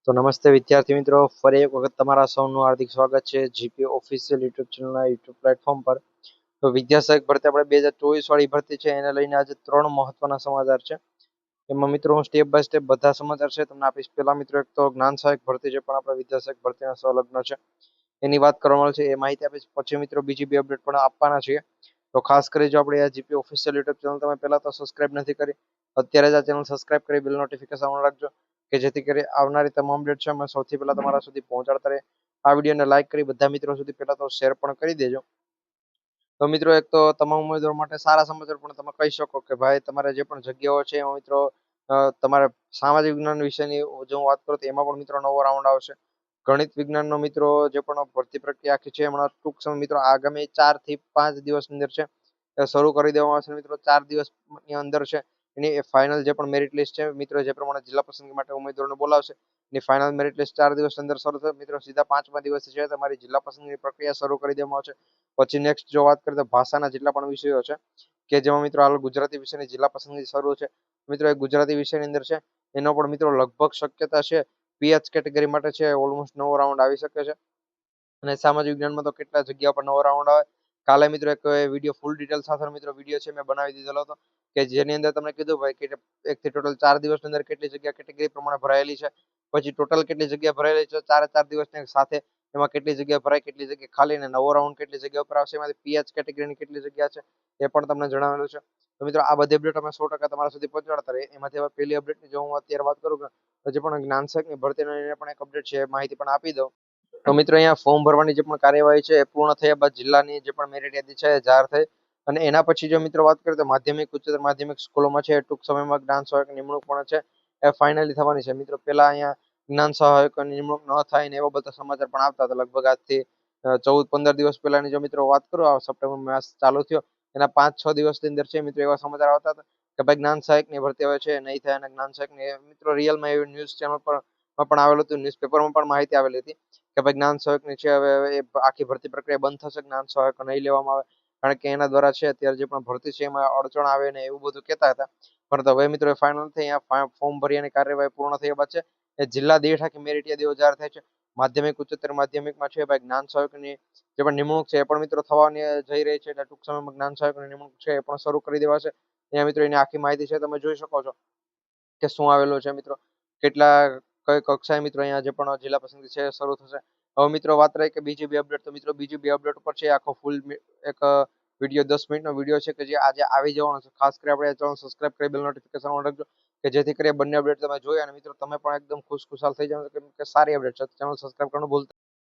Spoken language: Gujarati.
તો નમસ્તે વિદ્યાર્થી મિત્રો, ફરી એક વખત તમારા સૌનું હાર્દિક સ્વાગત છે જીપી ઓફિશિયલ યુટ્યુબ ચેનલના યુટ્યુબ પ્લેટફોર્મ પર. તો વિદ્યાસહાયક ભરતી આપણે 2024 વાળી ભરતી છે એને લઈને આજે 3 મહત્વના સમાચાર છે. એમાં મિત્રો હું સ્ટેપ બાય સ્ટેપ બધા સમાચાર છે તમને આપીશ. પહેલા મિત્રો એક તો જ્ઞાન સહાયક ભરતી છે, પણ આપણે વિદ્યાસહાયક ભરતીના સંલગ્ન છે એની વાત કરવામાં છે, એ માહિતી આપીશ. પછી મિત્રો બીજી બે અપડેટ પણ આપવાના છીએ. તો ખાસ કરી જો આપણે આ જીપી ઓફિશિયલ યુટ્યુબ ચેનલ તમે પહેલા તો સબસ્ક્રાઇબ નથી કરી, અત્યારે જ આ ચેનલ સબસ્ક્રાઇબ કરી બેલ નોટિફિકેશન ઓન રાખજો કે જેથી કરી આવનારી તમામ અપડેટ છે અમે સૌથી પહેલા તમારા સુધી પહોંચાડતા રહે. આ વિડીયોને લાઈક કરી બધા મિત્રો સુધી પહેલા તો શેર પણ કરી દેજો. તો મિત્રો એક તો તમામ ઉમેદવારો માટે સારા સમાચાર પણ તમે કહી શકો કે ભાઈ તમારે જે પણ જગ્યાઓ છે એમાં મિત્રો તમારે સામાજિક વિજ્ઞાન વિષયની જો હું વાત કરું તો એમાં પણ મિત્રો નવો રાઉન્ડ આવશે. ગણિત વિજ્ઞાનનો મિત્રો જે પણ ભરતી પ્રક્રિયા આખી છે હમણાં ટૂંક સમય મિત્રો આગામી 4 થી 5 દિવસની અંદર છે શરૂ કરી દેવામાં આવશે. મિત્રો 4 દિવસની અંદર છે એની ફાઇનલ જે પણ મેરિટ લિસ્ટ છે મિત્રો જે પ્રમાણે જિલ્લા પસંદગી માટે ઉમેદવારોને બોલાવશે એની ફાઇનલ મેરિટ લિસ્ટ 4 દિવસની અંદર શરૂ થશે. મિત્રો સીધા 5મા દિવસે છે તમારી જિલ્લા પસંદગીની પ્રક્રિયા શરૂ કરી દેવામાં આવશે. પછી નેક્સ્ટ જો વાત કરીએ તો ભાષાના જેટલા પણ વિષયો છે કે જેમાં મિત્રો હાલ ગુજરાતી વિષયની જિલ્લા પસંદગી શરૂ છે. મિત્રો એ ગુજરાતી વિષયની અંદર છે એનો પણ મિત્રો લગભગ શક્યતા છે પીએચ કેટેગરી માટે છે ઓલમોસ્ટ નવો રાઉન્ડ આવી શકે છે. અને સામાજિક વિજ્ઞાનમાં તો કેટલા જગ્યા પર નવો રાઉન્ડ આવે. કાલે મિત્રો એક વિડીયો ફૂલ ડિટેલ સાથે મિત્રો વિડીયો છે મેં બનાવી દીધેલો હતો કે જેની અંદર તમને કીધું ભાઈ કે એકથી ટોટલ 4 દિવસની અંદર કેટલી જગ્યા કેટેગરી પ્રમાણે ભરાયેલી છે, પછી ટોટલ કેટલી જગ્યા ભરાયેલી છે 4 દિવસની સાથે, એમાં કેટલી જગ્યા ભરાય, કેટલી જગ્યા ખાલી, ને નવો રાઉન્ડ કેટલી જગ્યા ઉપર આવશે, એમાંથી પીએચ કેટેગરીની કેટલી જગ્યા છે એ પણ તમને જણાવેલું છે. તો મિત્રો આ બધી અપડેટ અમે 100% તમારા સુધી પહોંચાડતા રહીએ. એમાંથી હવે પહેલી અપડેટની જો હું અત્યારે વાત કરું કે જે પણ જ્ઞાન સહાયકની ભરતીનો એને પણ એક અપડેટ છે માહિતી પણ આપી દઉં. તો મિત્રો અહીંયા ફોર્મ ભરવાની જે પણ કાર્યવાહી છે એ પૂર્ણ થયા બાદ જિલ્લાની જે પણ મેરિટ યાદી છે એ જાહેર થઈ અને એના પછી જો મિત્રો વાત કરીએ તો માધ્યમિક ઉચ્ચતર માધ્યમિક સ્કૂલોમાં છે ટૂંક સમયમાં જ્ઞાન સહાયક નિમણૂક પણ છે એ ફાઇનલી થવાની છે. મિત્રો પહેલા અહીંયા જ્ઞાન સહાયકોની નિમણૂક ન થાય ને એવા બધા સમાચાર પણ આવતા હતા. લગભગ આજથી 14-15 દિવસ પહેલાની જો મિત્રો વાત કરું, આ સપ્ટેમ્બર માસ ચાલુ થયો એના 5-6 દિવસની અંદર છે મિત્રો એવા સમાચાર આવતા હતા કે ભાઈ જ્ઞાન સહાયકની ભરતી હવે છે નહીં થાય. અને જ્ઞાન સહાયકની મિત્રો રિયલમાં એવી ન્યૂઝ ચેનલ પર પણ આવેલું હતું, ન્યૂઝપેપરમાં પણ માહિતી આવેલી હતી કે ભાઈ જ્ઞાન સહાયકની છે હવે એ આખી ભરતી પ્રક્રિયા બંધ થશે, જ્ઞાન સહાયક નહીં લેવામાં આવે કારણ કે એના દ્વારા છે અત્યારે જે પણ ભરતી છે એમાં અડચણ આવે ને એવું બધું કહેતા હતા. પરંતુ હવે મિત્રો ફાઇનલ થઈ અહીંયા ફોર્મ ભર્યાની કાર્યવાહી પૂર્ણ થયા બાદ છે એ જિલ્લા દીઠ આખી મેરિટ યાદીઓ જાહેર થાય છે. માધ્યમિક ઉચ્ચતર માધ્યમિકમાં છે ભાઈ જ્ઞાન સહાયકની જે પણ નિમણૂક છે એ પણ મિત્રો થવાની જઈ રહી છે એટલે ટૂંક સમયમાં જ્ઞાન સહાયકની નિમણૂક છે એ પણ શરૂ કરી દેવાશે. અહીંયા મિત્રો એની આખી માહિતી છે તમે જોઈ શકો છો કે શું આવેલું છે મિત્રો, કેટલા કઈ કક્ષાએ મિત્રો અહીંયા જે પણ જિલ્લા પસંદગી છે શરૂ થશે. હવે મિત્રો વાત રહી કે બીજી બે અપડેટ, તો મિત્રો બીજી બે અપડેટ ઉપર છે આખો ફૂલ એક વિડીયો 10 મિનિટનો વિડીયો છે કે જે આજે આવી જવાનો છે. ખાસ કરી આપણે ચેનલ સબસ્ક્રાઇબ કરી બેલ નોટિફિકેશન ઓન રાખજો કે જેથી કરી બંને અપડેટ તમે જોઈ અને મિત્રો તમે પણ એકદમ ખુશખુશાલ થઈ જાવ કેમ કે સારી અપડેટ છે. ચેનલ સબસ્ક્રાઇબ કરવાનું ભૂલતા